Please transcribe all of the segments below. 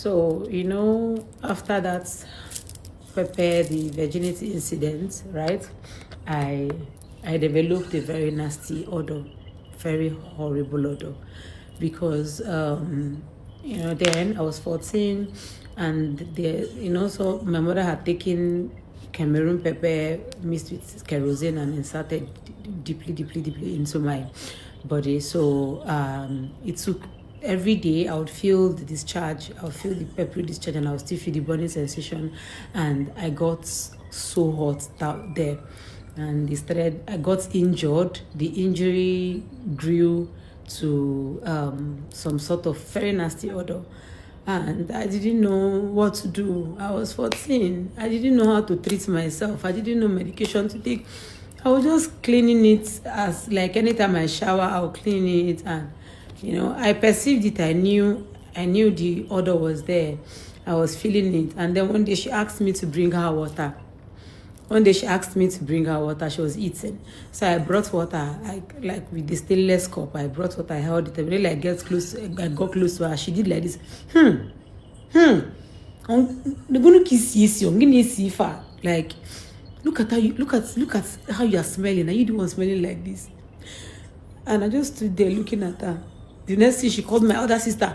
So, after that the virginity incident, right? I developed a very nasty odor, very horrible odor, because then I was 14, and so my mother had taken Cameroon pepper mixed with kerosene and inserted deeply into my body. So it took every day. I would feel the discharge, I would feel the peppery discharge, and I would still feel the burning sensation. And I got so hot out there, and I got injured. The injury grew to some sort of very nasty odor, and I didn't know what to do. I was 14. I didn't know how to treat myself. I didn't know medication to take. I was just cleaning it, as like anytime I shower, I'll clean it. And I perceived it. I knew the odor was there. I was feeling it. And then one day she asked me to bring her water. She was eating. So I brought water, like with the stainless cup. I brought water, I held it. When I got close to her, she did like this. I'm going to kiss you. I'm going to see her. Like, look at how you are smelling. Are you the one smelling like this? And I just stood there looking at her. The next thing, she called my other sister.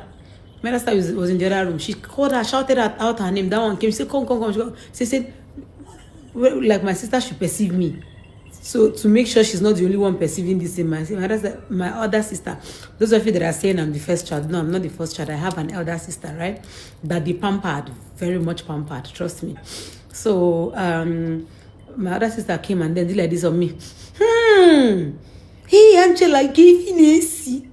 My other sister was in the other room. She called her, shouted out her name. That one came. She said, come. She said, well, like my sister should perceive me. So to make sure she's not the only one perceiving this in my other sister. Those of you that are saying I'm the first child, no, I'm not the first child. I have an elder sister, right? That the pampered, very much pampered, trust me. So my other sister came and then did like this on me. Hey, Angela, give me AC.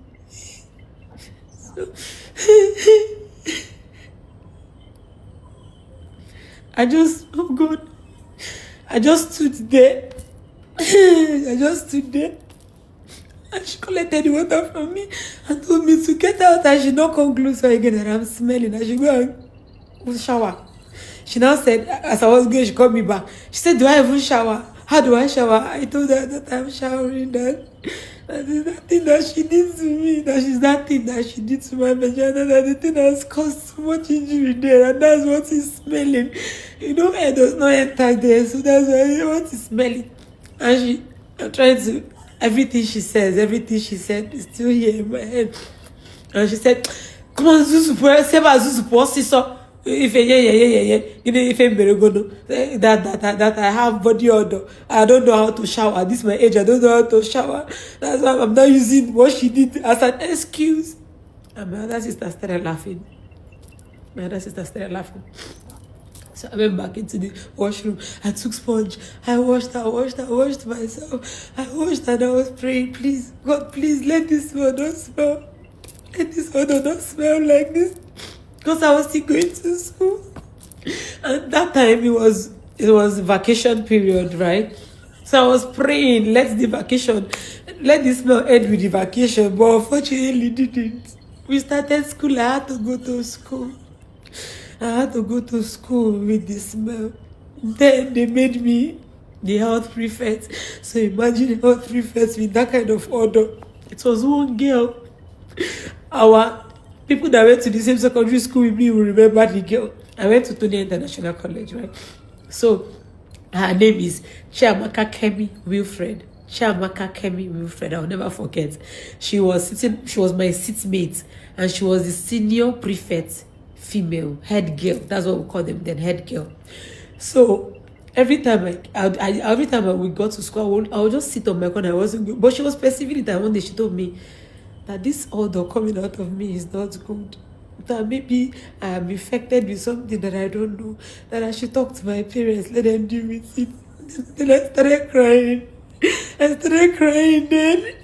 I just stood there. And she collected the water from me and told me to get out. I should not come closer again, and I'm smelling. I should go and shower. She now said, as I was going, she called me back. She said, do I even shower? How do I shower? I told her that I'm showering, that is that thing that she did to me, that is that thing that she did to my vagina, that the thing has caused so much injury there, and that's what is smelling. Air does not enter there, so that's why what is smelling. And I'm trying to, everything she said is still here in my head. And she said, come on, Zuzu, say about Zuzu, sister. If that I have body odor, I don't know how to shower. This is my age, I don't know how to shower. That's why I'm not using what she did as an excuse. And my other sister started laughing. So I went back into the washroom. I took sponge. I washed myself. I washed and I was praying, please, God, please let this one not smell. Let this odor not smell like this. Because I was still going to school. And that time it was vacation period, right? So I was praying, let this smell end with the vacation. But unfortunately it didn't. We started school. I had to go to school with the smell. Then they made me the health prefect. So imagine health prefect with that kind of odor. It was one girl. Our people that went to the same secondary school with me will remember the girl. I went to Tony International College, right? So her name is Chiamaka Kemi Wilfred. I'll never forget. She was my seatmate, and she was the senior prefect, female, head girl. That's what we call them then, head girl. So every time I would go to school, I would just sit on my corner. I wasn't good. But she was perceiving it, and one day she told me that this odor coming out of me is not good. That maybe I am infected with something that I don't know. That I should talk to my parents, let them deal with it. Then I started crying. Then.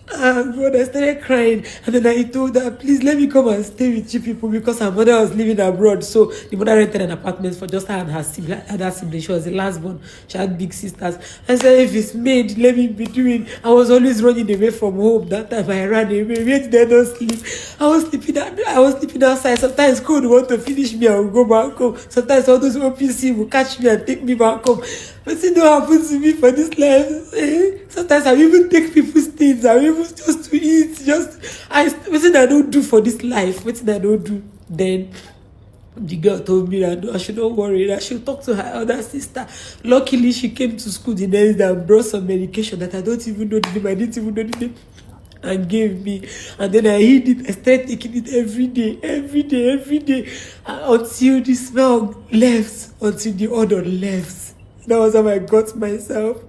God, I started crying. And then I told her, please let me come and stay with you people, because her mother was living abroad. So the mother rented an apartment for just her and her sibling. She was the last born. She had big sisters. I said, if it's made, let me be doing. I was always running away from home. That time I ran away. Wait, they don't sleep. I was sleeping outside. Sometimes cold would want to finish me, I would go back home. Sometimes all those OPC will catch me and take me back home. But it don't happen to me for this life. Sometimes I even take people's things. I even just to eat. What I don't do for this life. What I don't do. Then The girl told me that no, I should not worry, that she'll talk to her elder sister. Luckily, she came to school the next day and brought some medication that I don't even know the name. I didn't even know the name. And gave me. And then I hid it. I started taking it every day, every day, every day. Until the smell left, until the odor left. That was how I got myself.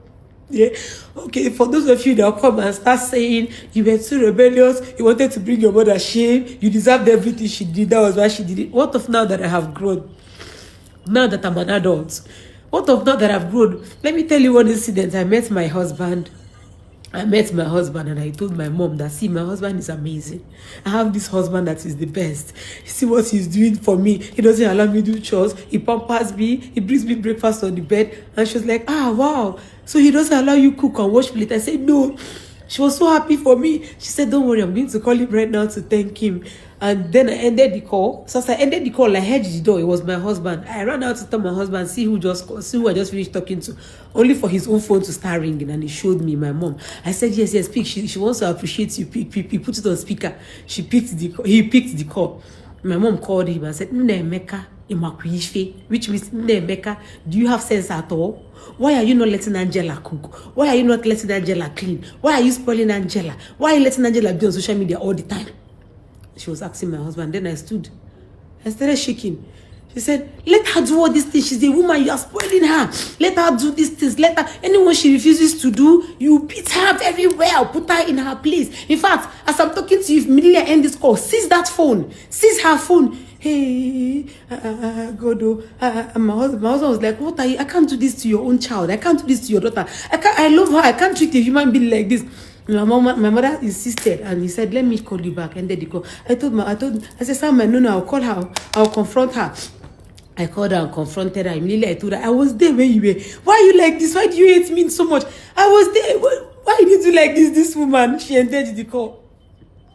Yeah. Okay, for those of you that will come and start saying you were too rebellious, you wanted to bring your mother shame, you deserved everything she did, that was why she did it. What of now that I have grown? Now that I'm an adult? What of now that I've grown? Let me tell you one incident. I met my husband and I told my mom that, see, my husband is amazing. I have this husband that is the best. You see what he's doing for me. He doesn't allow me to do chores. He pampers me. He brings me breakfast on the bed. And she was like, ah, wow. So he doesn't allow you cook and wash plate. I said, no. She was so happy for me. She said, don't worry, I'm going to call him right now to thank him. And then I ended the call. So as I ended the call, I heard the door. It was my husband. I ran out to tell my husband, see who I just finished talking to, only for his own phone to start ringing. And he showed me my mom. I said, yes, speak. She wants to appreciate you. He put it on speaker. He picked the call. My mom called him and said, Nnemeka, which means, Nnemeka, do you have sense at all? Why are you not letting Angela cook? Why are you not letting Angela clean? Why are you spoiling Angela? Why are you letting Angela be on social media all the time? She was asking my husband. Then I started shaking. She said, let her do all these things. She's a woman, you are spoiling her. Let her do these things. Let her, anyone she refuses to do, you beat her very well. Put her in her place. In fact, as I'm talking to you, immediately I end this call, seize that phone. Seize her phone. Hey, God, my husband was like, what are you? I can't do this to your own child. I can't do this to your daughter. I love her. I can't treat a human being like this. My mother insisted, and he said, let me call you back. And then they call. I said, Sam, no, I'll call her. I'll confront her. I called her and confronted her. Immediately I told her, I was there when you were. Why are you like this? Why do you hate me so much? I was there. Why did you like this woman? She ended the call.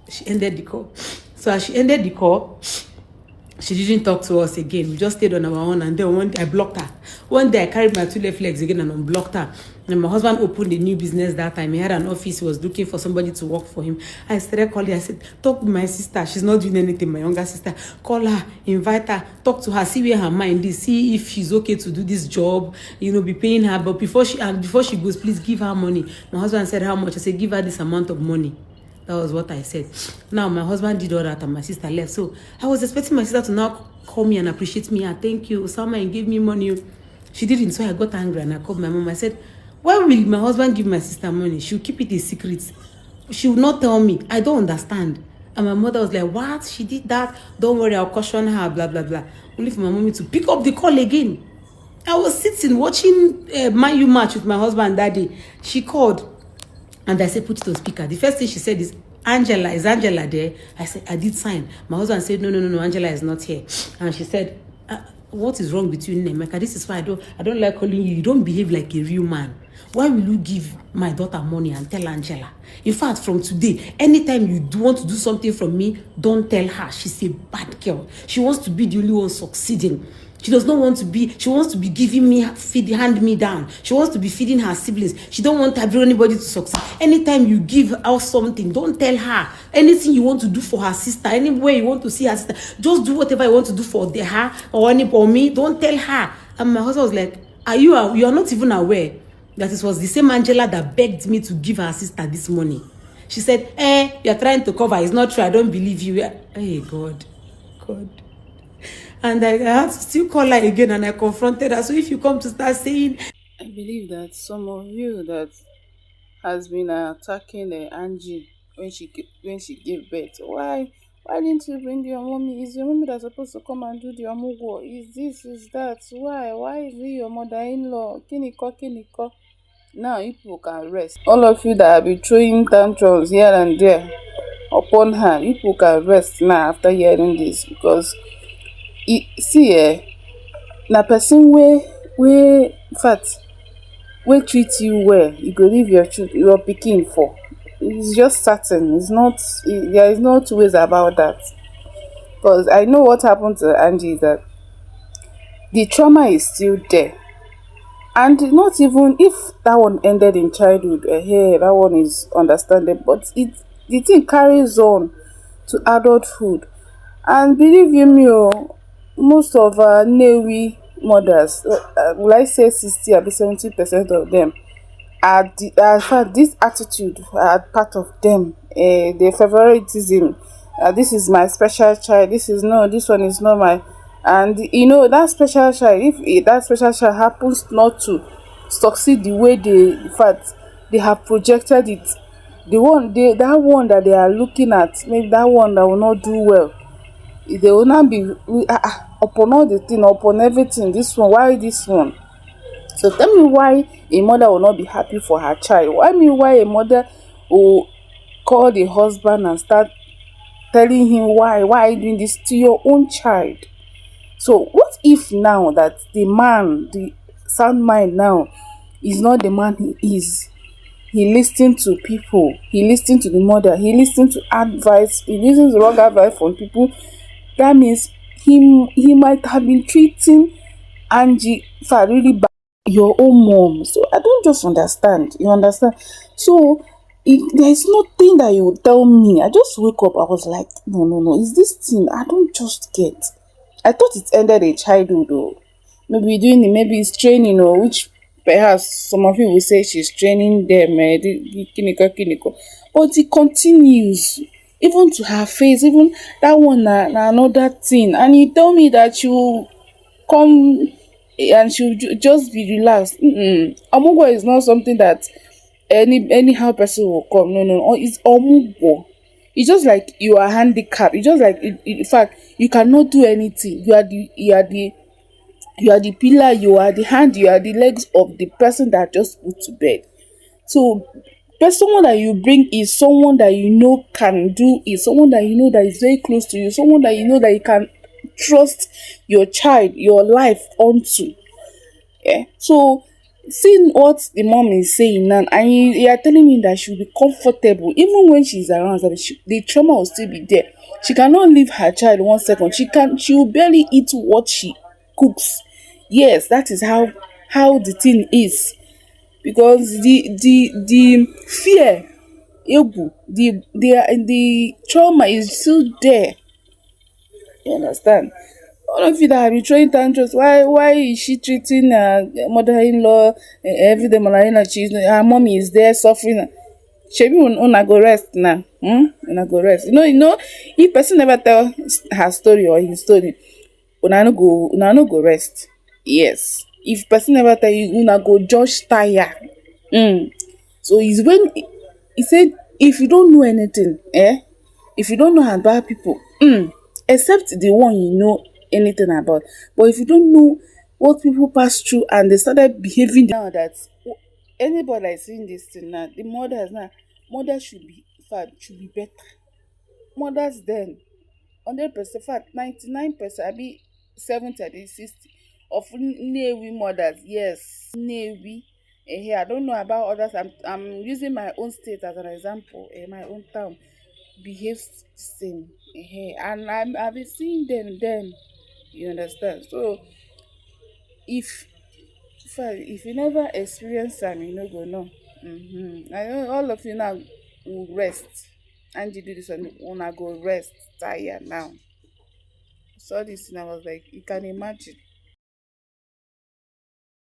So as she ended the call, she didn't talk to us again. We just stayed on our own, and then one day I blocked her. One day I carried my two left legs again and unblocked her. And my husband opened a new business that time. He had an office. He was looking for somebody to work for him. I started calling. I said, talk to my sister. She's not doing anything, my younger sister. Call her, invite her, talk to her, see where her mind is, see if she's okay to do this job, be paying her. But before she goes, please give her money. My husband said, how much? I said, give her this amount of money. That was what I said. Now, my husband did all that and my sister left. So I was expecting my sister to now call me and appreciate me. Thank you, Osama, and give me money. She didn't, so I got angry and I called my mom. I said, why will my husband give my sister money? She'll keep it a secret. She will not tell me. I don't understand. And my mother was like, what? She did that? Don't worry, I'll caution her, blah, blah, blah. Only for my mommy to pick up the call again. I was sitting watching Man U match with my husband that day. She called. And I said, put it on speaker. The first thing she said is, Angela, is Angela there? I said, I did sign. My husband said, no, Angela is not here. And she said, what is wrong between them? Like, this is why I don't like calling you. You don't behave like a real man. Why will you give my daughter money and tell Angela? In fact, from today, anytime you want to do something from me, don't tell her. She's a bad girl. She wants to be the only one succeeding. She does not want to be, she wants to be giving me, hand me down. She wants to be feeding her siblings. She don't want anybody to succeed. Anytime you give out something, don't tell her. Anything you want to do for her sister, anywhere you want to see her sister, just do whatever you want to do for her or me. Don't tell her. And my husband was like, you are not even aware that it was the same Angela that begged me to give her sister this money. She said, you're trying to cover. It's not true. I don't believe you. Hey, God. And I had to still call her again and I confronted her. So if you come to start saying... I believe that some of you that has been attacking Angie when she gave birth, why didn't you bring your mommy? Is your mommy that's supposed to come and do the omugo? Is this, is that? Why is it your mother-in-law? Kiniko. Now you people can rest. All of you that have been throwing tantrums here and there upon her, you people can rest now after hearing this, because na person wey in fact wey treat you well, you go leave your pikin for. It's just certain. It's not, there is no two ways about that. Because I know what happened to Angie, that the trauma is still there. And not even if that one ended in childhood, that one is understandable. But the thing carries on to adulthood. And believe you me, most of Nnewi mothers, will I say 60 abi 70% of them are in fact this attitude are part of them. The favoritism, this is my special child, this is no, this one is not my. And you know that special child, if that special child happens not to succeed the way they in fact they have projected it, that one that they are looking at, maybe that one that will not do well, they will not be upon all the thing, upon everything, this one, why this one. So tell me why a mother will not be happy for her child. Why me why a mother will call the husband and start telling him why are you doing this to your own child? So what if now that the man, the sound mind now, is not the man he is? He listen to people, he listen to the mother, he listen to advice, he listens to wrong advice from people. That means he might have been treating Angie for really bad, your own mom. So I don't just understand. You understand? So there is nothing that you would tell me. I just wake up. I was like, no, no, no. Is this thing? I don't just get. I thought it ended in childhood, though. Maybe doing it. Maybe it's training, or which perhaps some of you will say she's training them. Kiniko. But it continues. Even to her face, even that one, another thing. And you tell me that you come and just be relaxed. Omugo is not something that anyhow person will come. No, no, no. It's omugo. It's just like you are handicapped. It's just like in fact you cannot do anything. You are the pillar. You are the hand. You are the legs of the person that just put to bed. So, but someone that you bring is someone that you know can do it, someone that you know that is very close to you, someone that you know that you can trust your child, your life onto. Yeah. So, seeing what the mom is saying now, and you are telling me that she'll be comfortable even when she's around, that the trauma will still be there. She cannot leave her child 1 second. She will barely eat what she cooks. Yes, that is how the thing is, because the fear, the trauma is still there. You understand? All of you that have been throwing tantrums, why is she treating her mother-in-law every day? Malina, her mommy is there suffering. Shebi una go rest now. Una go rest. You know, if person never tell her story or his story, una no go rest. Yes. If person never tell you, una go just tire. So it's when he said, if you don't know anything, if you don't know about people, except the one you know anything about, but if you don't know what people pass through and they started behaving now, that anybody that is seeing this thing now, the mothers should be, in fact, should be better. Mothers then 100%, in fact 99%, abi 70 abi 60 of Nnewi mothers, yes, Nnewi. I don't know about others. I'm using my own state as an example. My own town behaves the same. And I've been seeing them. You understand? So if if you never experience am, you no go know. I know all of you now will rest. And you do this one, una go rest, tire now. Saw this and I was like, you can imagine.